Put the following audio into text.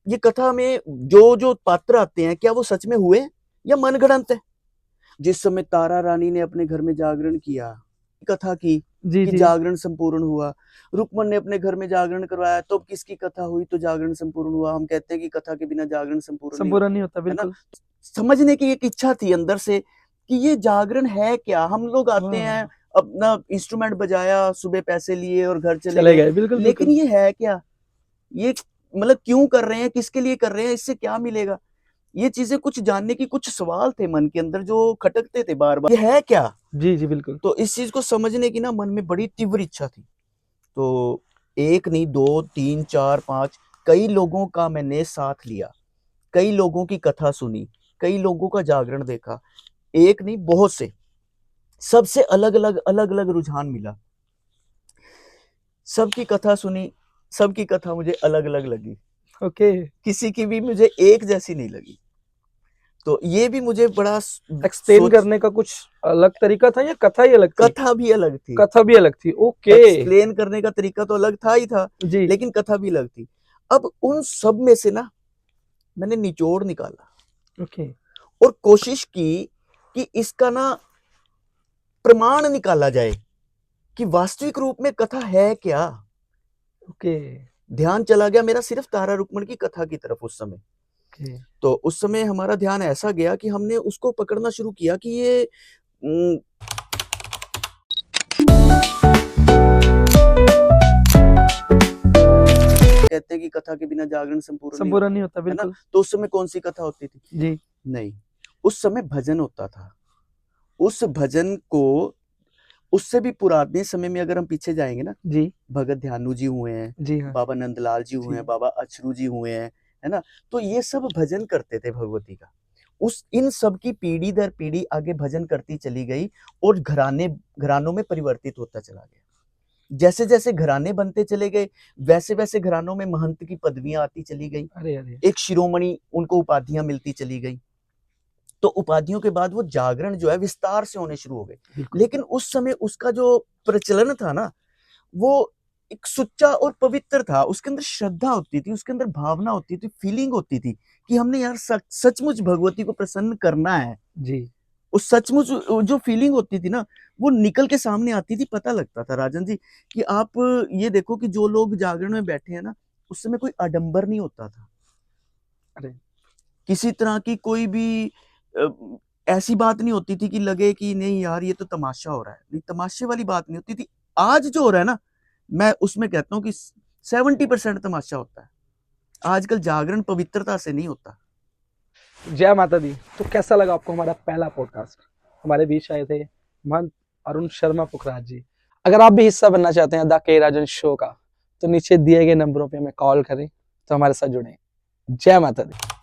ये कथा में जो जो पात्र आते हैं क्या वो सच में हुए या मनगढ़ंत है? जिस समय तारा रानी ने अपने घर में जागरण किया, कथा की जी कि जी। जागरण संपूर्ण हुआ। रुक्मण ने अपने घर में जागरण करवाया तो किसकी कथा हुई तो जागरण संपूर्ण हुआ। हम कहते हैं कि कथा के बिना जागरण संपूर्ण नहीं संपूर्ण होता, नहीं होता, है ना? बिल्कुल। समझने की एक इच्छा थी अंदर से कि ये जागरण है क्या। हम लोग आते हैं, हाँ, अपना इंस्ट्रूमेंट बजाया, सुबह पैसे लिए और घर चले चले गए, गए, बिल्कुल लेकिन बिल्कुल। ये है क्या? ये मतलब क्यों कर रहे हैं, किसके लिए कर रहे हैं, इससे क्या मिलेगा? ये चीजें कुछ जानने की, कुछ सवाल थे मन के अंदर जो खटकते थे बार बार, ये है क्या? जी जी बिल्कुल। तो इस चीज को समझने की ना मन में बड़ी तीव्र इच्छा थी। तो एक नहीं, दो, तीन, चार, पांच, कई लोगों का मैंने साथ लिया, कई लोगों की कथा सुनी, कई लोगों का जागरण देखा, एक नहीं बहुत से, सबसे अलग अलग रुझान मिला, सबकी कथा सुनी, सबकी कथा मुझे अलग अलग लगी, ओके। किसी की भी मुझे एक जैसी नहीं लगी। तो ये भी मुझे बड़ा एक्सप्लेन सोच, करने का कुछ अलग तरीका था या कथा ही अलग थी? कथा भी अलग थी, कथा भी अलग थी, ओके। एक्सप्लेन करने का तरीका तो अलग था ही था, जी। लेकिन कथा भी अलग थी। अब उन सब में से ना मैंने निचोड़ निकाला ओके। और कोशिश की कि इसका ना प्रमाण निकाला जाए कि वास्तविक रूप में कथा है क्या। ओके। ध्यान चला गया मेरा सिर्फ तारा रुक्मण की कथा की तरफ उस समय। ओके। तो उस समय हमारा ध्यान ऐसा गया कि हमने उसको पकड़ना शुरू किया कि ये कहते हैं कि कथा के बिना जागरण संपूर्ण नहीं संपूर्ण नहीं होता, होता, है ना? बिल्कुल। तो उस समय कौन सी कथा होती थी? जी नहीं, उस समय भजन होता था। उस भजन को, उससे भी पुराने समय में अगर हम पीछे जाएंगे ना, जी भगत ध्यानु जी हुए हैं, जी। हाँ बाबा नंदलाल जी हुए जी। हैं, बाबा अचरू जी हुए हैं, है ना? तो ये सब भजन करते थे भगवती का। उस इन सब की पीढ़ी दर पीढ़ी आगे भजन करती चली गई और घरानों में परिवर्तित होता चला गया। जैसे जैसे घराने बनते चले गए, वैसे वैसे घरानों में महंत की पदवियां आती चली गई, अरे अरे। एक शिरोमणि उनको उपाधियां मिलती चली गई। तो उपाधियों के बाद वो जागरण जो है विस्तार से होने शुरू हो गए। बिल्कुल। लेकिन उस समय उसका जो प्रचलन था ना, वो एक सुच्चा और पवित्र था। उसके अंदर श्रद्धा होती थी, उसके अंदर भावना होती थी, फीलिंग होती थी कि हमने यार सचमुच भगवती को प्रसन्न करना है। जी। उस सचमुच जो फीलिंग होती थी ना, वो निकल के सामने आती थी। पता लगता था राजन जी कि आप ये देखो कि जो लोग जागरण में बैठे हैं ना, उस समय कोई आडंबर नहीं होता था, अरे। किसी तरह की कोई भी अ, ऐसी बात नहीं होती थी कि लगे कि नहीं यार ये तो तमाशा हो रहा है। नहीं, तमाशे वाली बात नहीं होती थी। आज जो हो रहा है ना, मैं उसमें कहता हूँ कि 70% तमाशा होता है। आजकल जागरण पवित्रता से नहीं होता। जय माता दी। तो कैसा लगा आपको हमारा पहला पॉडकास्ट? हमारे बीच आए थे महंत अरुण शर्मा पुखराज जी। अगर आप भी हिस्सा बनना चाहते हैं द के राजन शो का, तो नीचे दिए गए नंबरों पे हमें कॉल करें, तो हमारे साथ जुड़ें। जय माता दी।